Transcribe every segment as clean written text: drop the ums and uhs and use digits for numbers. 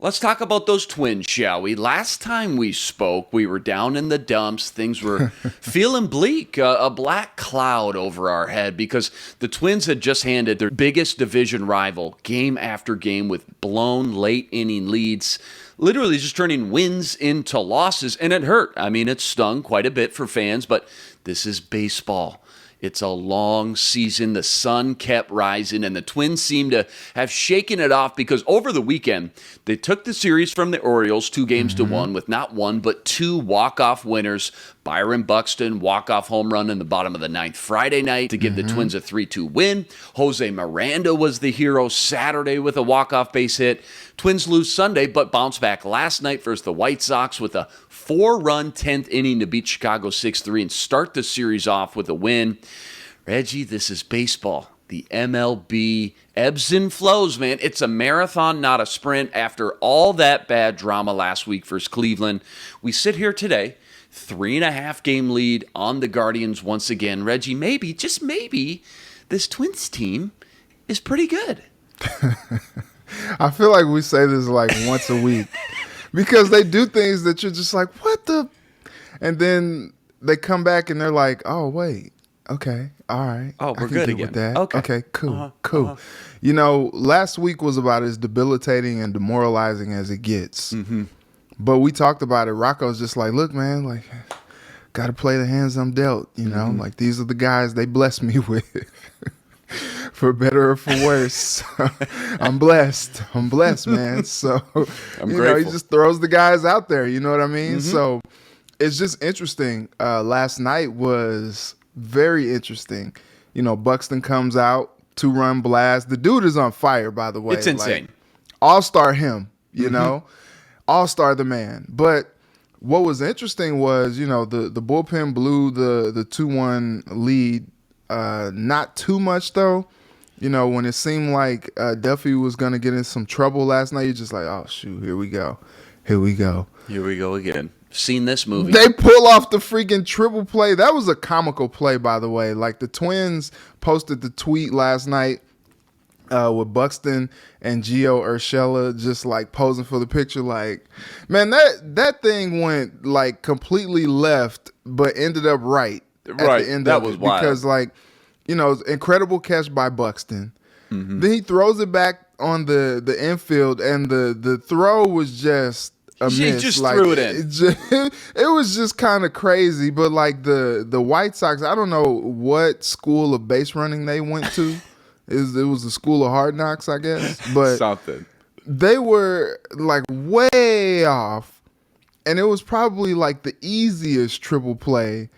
Let's talk about those Twins, shall we? Last time we spoke, we were down in the dumps. Things were feeling bleak, a black cloud over our head because the Twins had just handed their biggest division rival game after game with blown late inning leads, literally just turning wins into losses, and it hurt. I mean, it stung quite a bit for fans, but this is baseball. It's a long season. The sun kept rising, and the Twins seemed to have shaken it off because over the weekend, they took the series from the Orioles 2-1 with not one, but two walk-off winners. Byron Buxton, walk-off home run in the bottom of the ninth Friday night to give the Twins a 3-2 win. Jose Miranda was the hero Saturday with a walk-off base hit. Twins lose Sunday, but bounce back last night versus the White Sox with a 4-run 10th inning to beat Chicago 6-3 and start the series off with a win. Reggie, this is baseball. The MLB ebbs and flows, man. It's a marathon, not a sprint. After all that bad drama last week versus Cleveland, we sit here today, 3.5 game lead on the Guardians once again. Reggie, maybe, just maybe, this Twins team is pretty good. I feel like we say this like once a week because they do things that you're just like, what the? And then they come back and they're like, oh, wait. Okay. All right. Oh, we're I can good deal again. with that. Okay. Cool. Cool. You know, last week was about as debilitating and demoralizing as it gets. Mm-hmm. But we talked about it. Rocco's just like, look, man, like, got to play the hands I'm dealt. You know, like these are the guys they blessed me with. For better or for worse. I'm blessed, man. So, I'm you grateful. know, he just throws the guys out there. You know what I mean? So it's just interesting. Last night was very interesting. You know, Buxton comes out, 2-run blast. The dude is on fire, by the way. It's insane. Like, all-star him, you know? All-star the man. But what was interesting was, you know, the bullpen blew the 2-1 lead. Not too much, though. You know, when it seemed like Duffy was going to get in some trouble last night, you're just like, oh, shoot, here we go. Here we go again. Seen this movie. They pull off the freaking triple play. That was a comical play, by the way. Like, the Twins posted the tweet last night with Buxton and Gio Urshela just, like, posing for the picture. Like, man, that thing went, like, completely left but ended up right. Right, at the end that of was it wild. Because, like, you know, incredible catch by Buxton. Then he throws it back on the infield, and the throw was just a miss. He just like, threw it in. It was just kind of crazy. But like the White Sox, I don't know what school of base running they went to. It was the school of hard knocks, I guess. But Something. they were like way off, and it was probably like the easiest triple play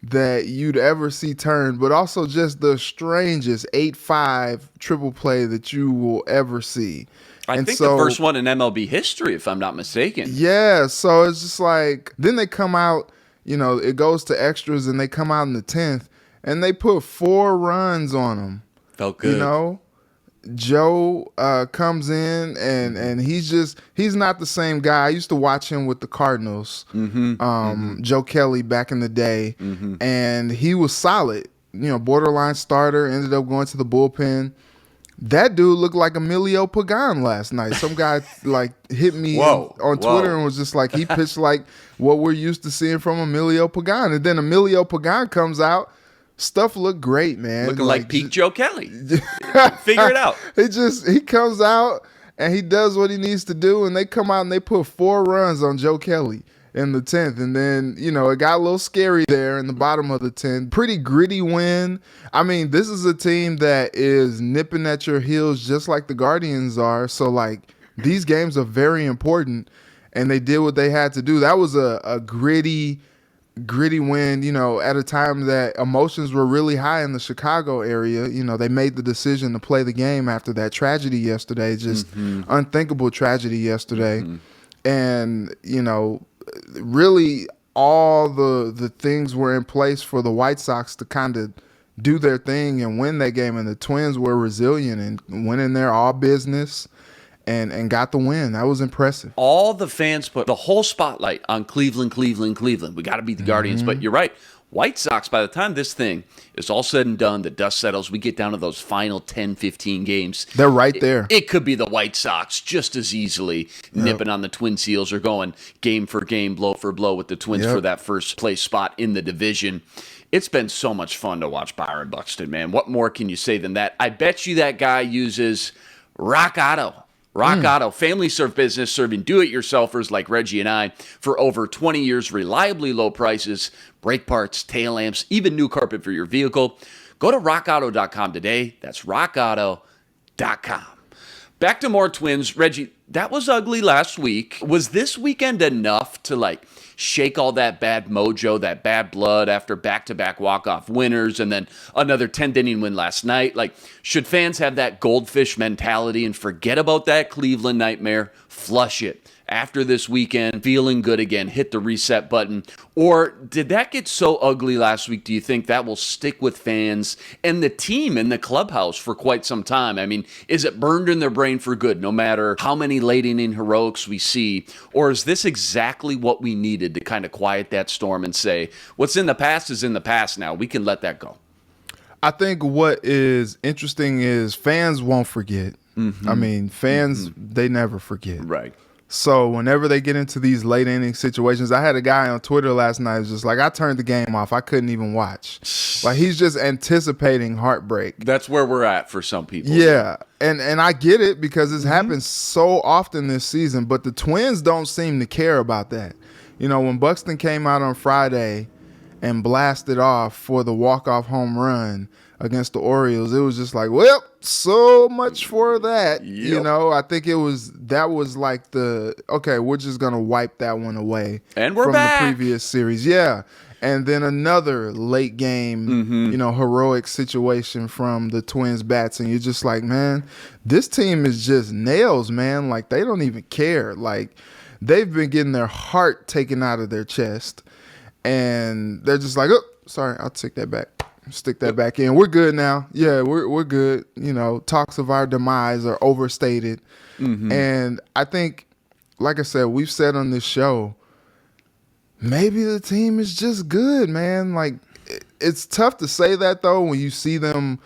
that you'd ever see turned, but also just the strangest 8-5 triple play that you will ever see. I think the first one in MLB history, if I'm not mistaken. Yeah, so it's just like, then they come out, you know, it goes to extras, and they come out in the 10th, and they put 4 runs on them. Felt good. You know? Joe comes in, and he's not the same guy. I used to watch him with the Cardinals, Joe Kelly back in the day, and he was solid. You know, borderline starter, ended up going to the bullpen. That dude looked like Emilio Pagan last night. Some guy like hit me on Twitter and was just like, he pitched like what we're used to seeing from Emilio Pagan. And then Emilio Pagan comes out. Stuff looked great, man. Looking like peak Joe Kelly. Figure it out. He comes out and he does what he needs to do, and they come out and they put 4 runs on Joe Kelly in the 10th. And then, you know, it got a little scary there in the bottom of the 10th. Pretty gritty win. I mean, this is a team that is nipping at your heels just like the Guardians are. So, like, these games are very important, and they did what they had to do. That was a gritty win, you know, at a time that emotions were really high in the Chicago area. You know, they made the decision to play the game after that tragedy yesterday, just unthinkable tragedy yesterday. And, you know, really all the things were in place for the White Sox to kind of do their thing and win that game. And the Twins were resilient and went in there all business and got the win. That was impressive. All the fans put the whole spotlight on Cleveland. We got to beat the Guardians. But you're right. White Sox, by the time this thing is all said and done, the dust settles, we get down to those final 10, 15 games. They're right there. It could be the White Sox just as easily nipping on the Twin Seals or going game for game, blow for blow with the Twins for that first place spot in the division. It's been so much fun to watch Byron Buxton, man. What more can you say than that? I bet you that guy uses Rock Auto. Rock Auto, family served business serving do-it-yourselfers like Reggie and I for over 20 years, reliably low prices, brake parts, tail lamps, even new carpet for your vehicle. Go to rockauto.com today. That's rockauto.com. Back to more Twins. Reggie, that was ugly last week. Was this weekend enough to shake all that bad mojo, that bad blood after back-to-back walk-off winners and then another 10th inning win last night? Should fans have that goldfish mentality and forget about that Cleveland nightmare? Flush it. After this weekend, feeling good again, hit the reset button? Or did that get so ugly last week, do you think that will stick with fans and the team in the clubhouse for quite some time? I mean, is it burned in their brain for good, no matter how many late inning heroics we see? Or is this exactly what we needed to kind of quiet that storm and say, what's in the past is in the past now. We can let that go. I think what is interesting is fans won't forget. I mean, fans, they never forget. Right. So whenever they get into these late inning situations, I had a guy on Twitter last night who's just I turned the game off. I couldn't even watch. He's just anticipating heartbreak. That's where we're at for some people. Yeah. And I get it because it's happened so often this season, but the Twins don't seem to care about that. When Buxton came out on Friday and blasted off for the walk-off home run against the Orioles, it was just so much for that. Yep. I think that was we're just going to wipe that one away. And we're from back. The previous series. Yeah. And then another late game, heroic situation from the Twins bats. And you're just man, this team is just nails, man. They don't even care. They've been getting their heart taken out of their chest. And they're just oh, sorry, I'll take that back. Stick that back in. We're good now. Yeah, we're good. Talks of our demise are overstated. And I think, like I said, we've said on this show, maybe the team is just good, man. It's tough to say that, though, when you see them,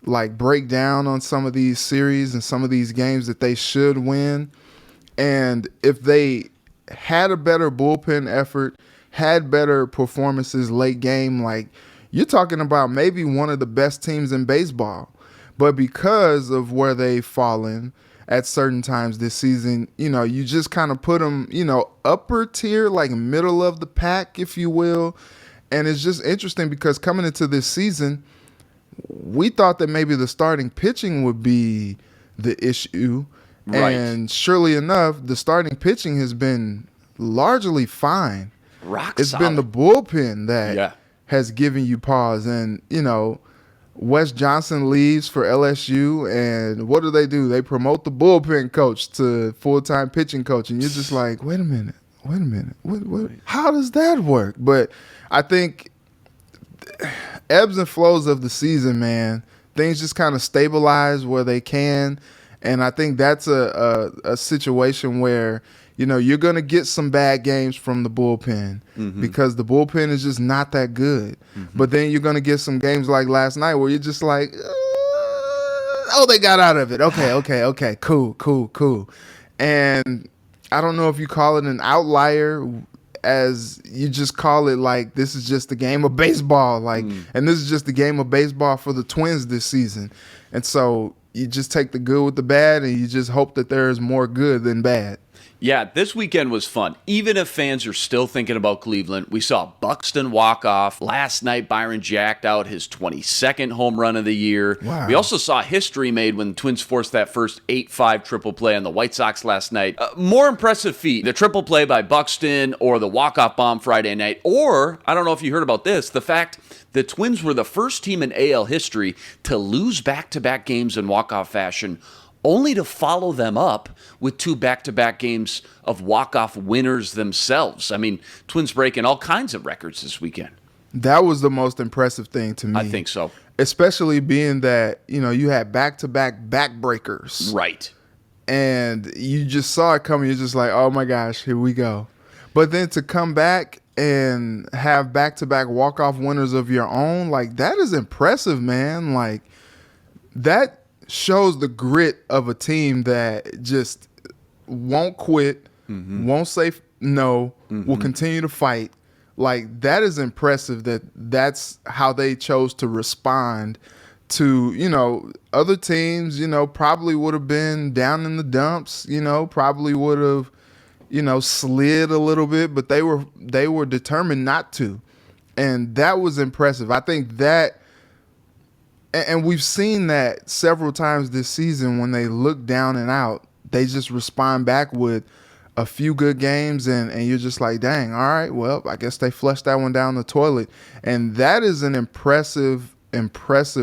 break down on some of these series and some of these games that they should win. And if they had a better bullpen effort, had better performances late game, you're talking about maybe one of the best teams in baseball. But because of where they've fallen at certain times this season, you just kind of put them, upper tier, middle of the pack, if you will. And it's just interesting because coming into this season, we thought that maybe the starting pitching would be the issue. Right. And surely enough, the starting pitching has been largely fine. It's solid. been the bullpen that has given you pause. And, Wes Johnson leaves for LSU, and what do? They promote the bullpen coach to full-time pitching coach. And you're just wait a minute. What, how does that work? But I think ebbs and flows of the season, man, things just kind of stabilize where they can. And I think that's a situation where, you're going to get some bad games from the bullpen because the bullpen is just not that good. But then you're going to get some games like last night where you're just oh, they got out of it. Okay, cool. And I don't know if you call it an outlier as you just call it this is just a game of baseball. And this is just a game of baseball for the Twins this season. And so you just take the good with the bad and you just hope that there is more good than bad. Yeah, this weekend was fun. Even if fans are still thinking about Cleveland, we saw Buxton walk off. Last night, Byron jacked out his 22nd home run of the year. Wow. We also saw history made when the Twins forced that first 8-5 triple play on the White Sox last night. More impressive feat, the triple play by Buxton or the walk-off bomb Friday night. Or, I don't know if you heard about this, the fact the Twins were the first team in AL history to lose back-to-back games in walk-off fashion, only to follow them up with 2 back-to-back games of walk-off winners themselves. I mean, Twins breaking all kinds of records this weekend. That was the most impressive thing to me. I think so. Especially being that, you had back-to-back backbreakers. Right. And you just saw it coming. You're just oh, my gosh, here we go. But then to come back and have back-to-back walk-off winners of your own, like that is impressive, man. Like that shows the grit of a team that just won't quit, won't say no, will continue to fight. Like that is impressive that's how they chose to respond to, other teams, probably would have been down in the dumps, probably would have, slid a little bit, but they were determined not to. And that was impressive. I think that, and we've seen that several times this season when they look down and out, they just respond back with a few good games, and you're just like, dang, all right, well, I guess they flushed that one down the toilet. And that is an impressive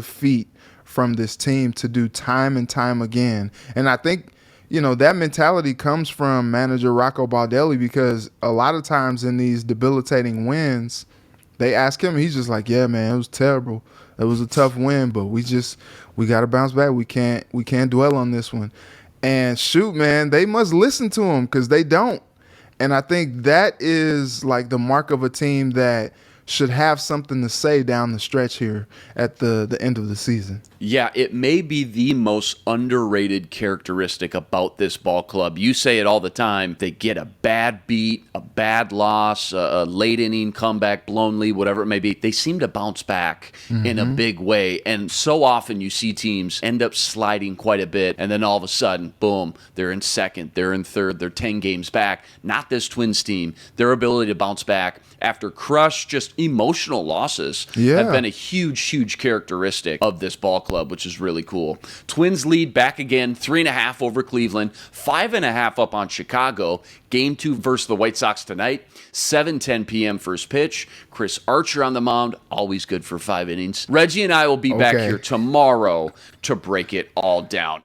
feat from this team to do time and time again. And I think, that mentality comes from manager Rocco Baldelli, because a lot of times in these debilitating wins, they ask him, he's just like, yeah, man, it was terrible. It was a tough win, but we got to bounce back. We can't dwell on this one. And shoot, man, they must listen to him, because they don't. And I think that is like the mark of a team that should have something to say down the stretch here at the end of the season. Yeah, it may be the most underrated characteristic about this ball club. You say it all the time. They get a bad beat, a bad loss, a late inning comeback, blown lead, whatever it may be. They seem to bounce back in a big way. And so often you see teams end up sliding quite a bit, and then all of a sudden, boom, they're in second, they're in third, they're 10 games back. Not this Twins team. Their ability to bounce back after crushed, just emotional losses have been a huge characteristic of this ball club, which is really cool. Twins lead back again, 3.5 over Cleveland, 5.5 up on Chicago. Game 2 versus the White Sox tonight, 7:10 p.m. first pitch. Chris Archer on the mound, always good for 5 innings. Reggie and I will be back here tomorrow to break it all down.